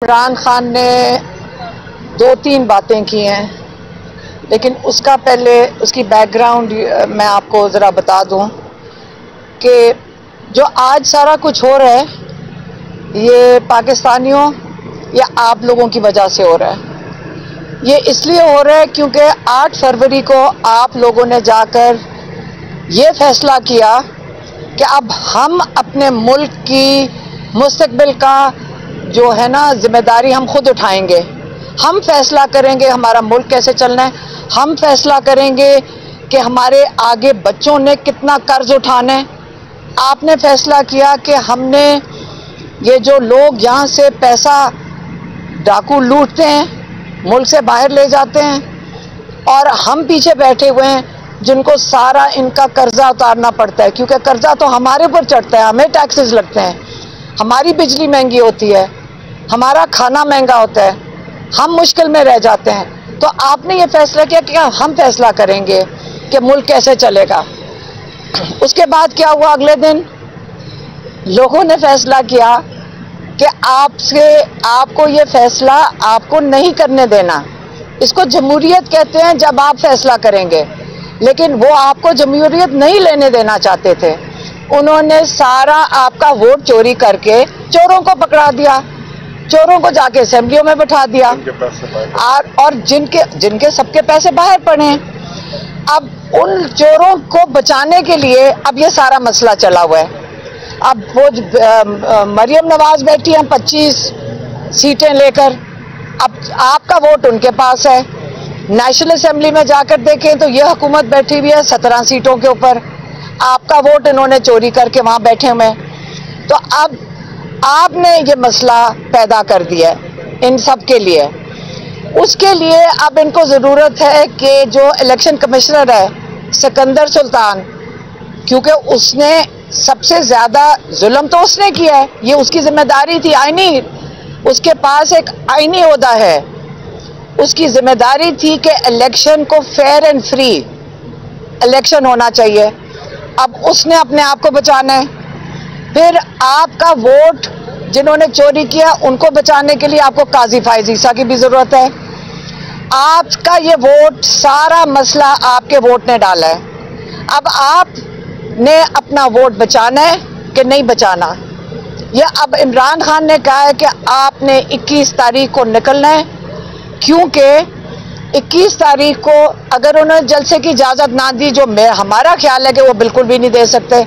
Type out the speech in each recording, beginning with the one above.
इमरान खान ने दो तीन बातें की हैं, लेकिन उसका पहले उसकी बैकग्राउंड मैं आपको ज़रा बता दूं कि जो आज सारा कुछ हो रहा है ये पाकिस्तानियों या आप लोगों की वजह से हो रहा है। ये इसलिए हो रहा है क्योंकि 8 फरवरी को आप लोगों ने जाकर ये फैसला किया कि अब हम अपने मुल्क की मुस्तकबिल का जो है ना जिम्मेदारी हम खुद उठाएंगे। हम फैसला करेंगे हमारा मुल्क कैसे चलना है। हम फैसला करेंगे कि हमारे आगे बच्चों ने कितना कर्ज उठाना है। आपने फैसला किया कि हमने ये जो लोग यहाँ से पैसा डाकू लूटते हैं, मुल्क से बाहर ले जाते हैं और हम पीछे बैठे हुए हैं जिनको सारा इनका कर्जा उतारना पड़ता है, क्योंकि कर्जा तो हमारे ऊपर चढ़ता है, हमें टैक्सेस लगते हैं, हमारी बिजली महंगी होती है, हमारा खाना महंगा होता है, हम मुश्किल में रह जाते हैं। तो आपने ये फैसला किया कि हम फैसला करेंगे कि मुल्क कैसे चलेगा। उसके बाद क्या हुआ, अगले दिन लोगों ने फैसला किया कि आपको ये फैसला आपको नहीं करने देना। इसको जमहूरियत कहते हैं जब आप फैसला करेंगे, लेकिन वो आपको जमहूरियत नहीं लेने देना चाहते थे। उन्होंने सारा आपका वोट चोरी करके चोरों को पकड़ा दिया, चोरों को जाके असेंबलियों में बैठा दिया और जिनके सबके पैसे बाहर पड़े हैं। अब उन चोरों को बचाने के लिए अब ये सारा मसला चला हुआ है। अब वो मरियम नवाज बैठी हैं 25 सीटें लेकर, अब आपका वोट उनके पास है। नेशनल असेंबली में जाकर देखें तो ये हुकूमत बैठी हुई है 17 सीटों के ऊपर, आपका वोट इन्होंने चोरी करके वहां बैठे हुए हैं। तो अब आपने ये मसला पैदा कर दिया है इन सब के लिए। उसके लिए अब इनको ज़रूरत है कि जो इलेक्शन कमिश्नर है सिकंदर सुल्तान, क्योंकि उसने सबसे ज़्यादा जुल्म तो उसने किया है, ये उसकी जिम्मेदारी थी आईनी, उसके पास एक आईनी ओहदा है, उसकी जिम्मेदारी थी कि इलेक्शन को फेयर एंड फ्री इलेक्शन होना चाहिए। अब उसने अपने आप को बचाना है। फिर आपका वोट जिन्होंने चोरी किया उनको बचाने के लिए आपको काजी फायजीसा की भी जरूरत है। आपका ये वोट, सारा मसला आपके वोट ने डाला है। अब आपने अपना वोट बचाना है कि नहीं बचाना। ये अब इमरान खान ने कहा है कि आपने 21 तारीख को निकलना है, क्योंकि 21 तारीख को अगर उन्होंने जलसे की इजाज़त ना दी, जो हमारा ख्याल है कि वो बिल्कुल भी नहीं दे सकते,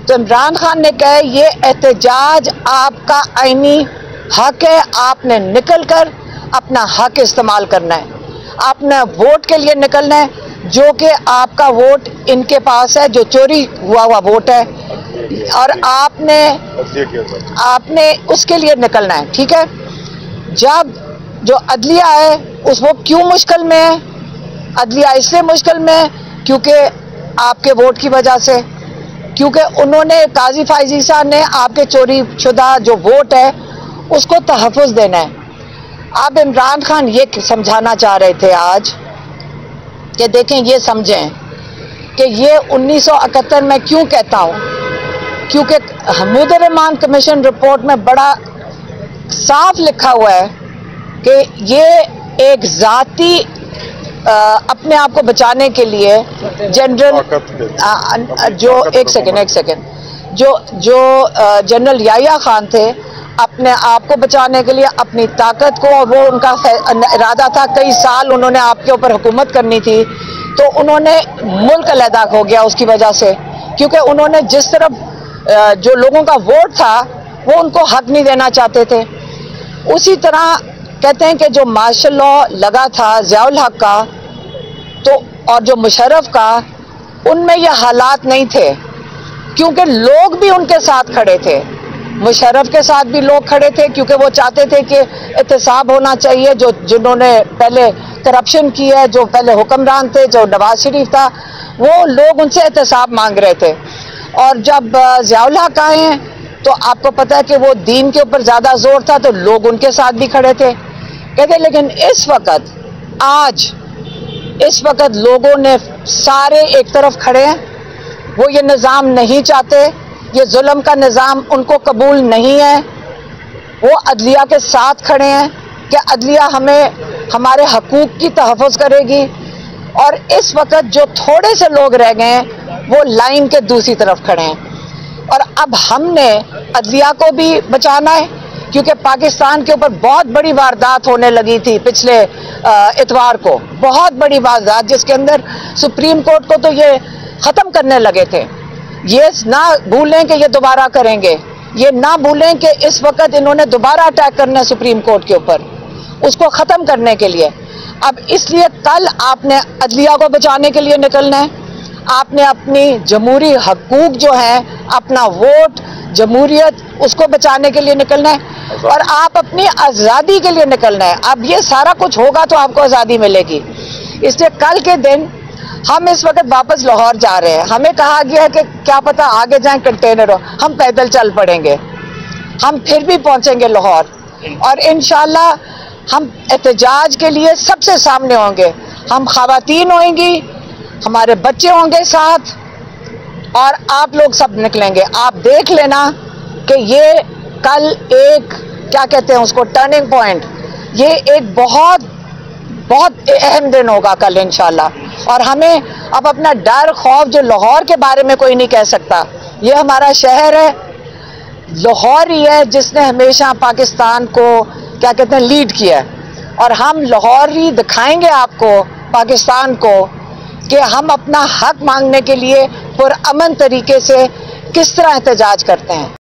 तो इमरान खान ने कहा ये एहतजाज आपका आईनी हक है, आपने निकल कर अपना हक इस्तेमाल करना है, आपने वोट के लिए निकलना है, जो कि आपका वोट इनके पास है, जो चोरी हुआ वोट है, और आपने उसके लिए निकलना है। ठीक है। जब जो अदलिया है वो क्यों मुश्किल में है? अदलिया इसलिए मुश्किल में है क्योंकि आपके वोट की वजह से, क्योंकि उन्होंने काजी फायजीसा ने आपके चोरी शुदा जो वोट है उसको तहफ़्फ़ुज़ देना है। अब इमरान खान ये समझाना चाह रहे थे आज कि देखें, ये समझें कि ये 1971 में क्यों कहता हूँ, क्योंकि हमीद रहमान कमीशन रिपोर्ट में बड़ा साफ लिखा हुआ है कि ये एक ज़ाती अपने आप को बचाने के लिए जनरल जो जनरल याह्या खान थे, अपने आप को बचाने के लिए अपनी ताकत को, वो उनका इरादा था, कई साल उन्होंने आपके ऊपर हुकूमत करनी थी, तो उन्होंने मुल्क अलहदा हो गया उसकी वजह से, क्योंकि उन्होंने जिस तरफ जो लोगों का वोट था वो उनको हक नहीं देना चाहते थे। उसी तरह कहते हैं कि जो मार्शल लॉ लगा था ज़ियाउल हक का तो और जो मुशर्रफ का, उनमें ये हालात नहीं थे, क्योंकि लोग भी उनके साथ खड़े थे, मुशर्रफ के साथ भी लोग खड़े थे, क्योंकि वो चाहते थे कि एहतसाब होना चाहिए। जिन्होंने पहले करप्शन की है, जो पहले हुक्मरान थे, जो नवाज शरीफ था, वो लोग उनसे एहतसाब मांग रहे थे। और जब ज़ियाउल हक आए हैं तो आपको पता है कि वो दीन के ऊपर ज़्यादा जोर था, तो लोग उनके साथ भी खड़े थे। कहते लेकिन इस वक्त लोगों ने सारे एक तरफ खड़े हैं, वो ये निज़ाम नहीं चाहते, ये जुल्म का निज़ाम उनको कबूल नहीं है। वो अदलिया के साथ खड़े हैं कि अदलिया हमें हमारे हकूक़ की तहफ़्फ़ुज़ करेगी। और इस वक्त जो थोड़े से लोग रह गए हैं वो लाइन के दूसरी तरफ खड़े हैं। और अब हमने अदलिया को भी बचाना है, क्योंकि पाकिस्तान के ऊपर बहुत बड़ी वारदात होने लगी थी पिछले इतवार को, बहुत बड़ी वारदात, जिसके अंदर सुप्रीम कोर्ट को तो ये ख़त्म करने लगे थे। ये ना भूलें कि ये दोबारा करेंगे, ये ना भूलें कि इस वक्त इन्होंने दोबारा अटैक करना है सुप्रीम कोर्ट के ऊपर, उसको ख़त्म करने के लिए। अब इसलिए कल आपने अदलिया को बचाने के लिए निकलना है, आपने अपनी जमहूरी हकूक़ जो हैं, अपना वोट, जमहूरियत, उसको बचाने के लिए निकलना है और आप अपनी आज़ादी के लिए निकलना है। अब ये सारा कुछ होगा तो आपको आज़ादी मिलेगी। इसलिए कल के दिन हम इस वक्त वापस लाहौर जा रहे हैं। हमें कहा गया है कि क्या पता आगे जाएं कंटेनर हो, हम पैदल चल पड़ेंगे, हम फिर भी पहुंचेंगे लाहौर और इंशाल्लाह हम एहतजाज के लिए सबसे सामने होंगे। हम ख़वातीन होंगी, हमारे बच्चे होंगे साथ और आप लोग सब निकलेंगे। आप देख लेना कि ये कल एक क्या कहते हैं उसको, टर्निंग पॉइंट, ये एक बहुत बहुत अहम दिन होगा कल इंशाल्लाह। और हमें अब अपना डर खौफ जो लाहौर के बारे में कोई नहीं कह सकता, ये हमारा शहर है, लाहौर ही है जिसने हमेशा पाकिस्तान को क्या कहते हैं लीड किया है। और हम लाहौर ही दिखाएंगे आपको, पाकिस्तान को, कि हम अपना हक मांगने के लिए पुरअमन तरीके से किस तरह एहतजाज करते हैं।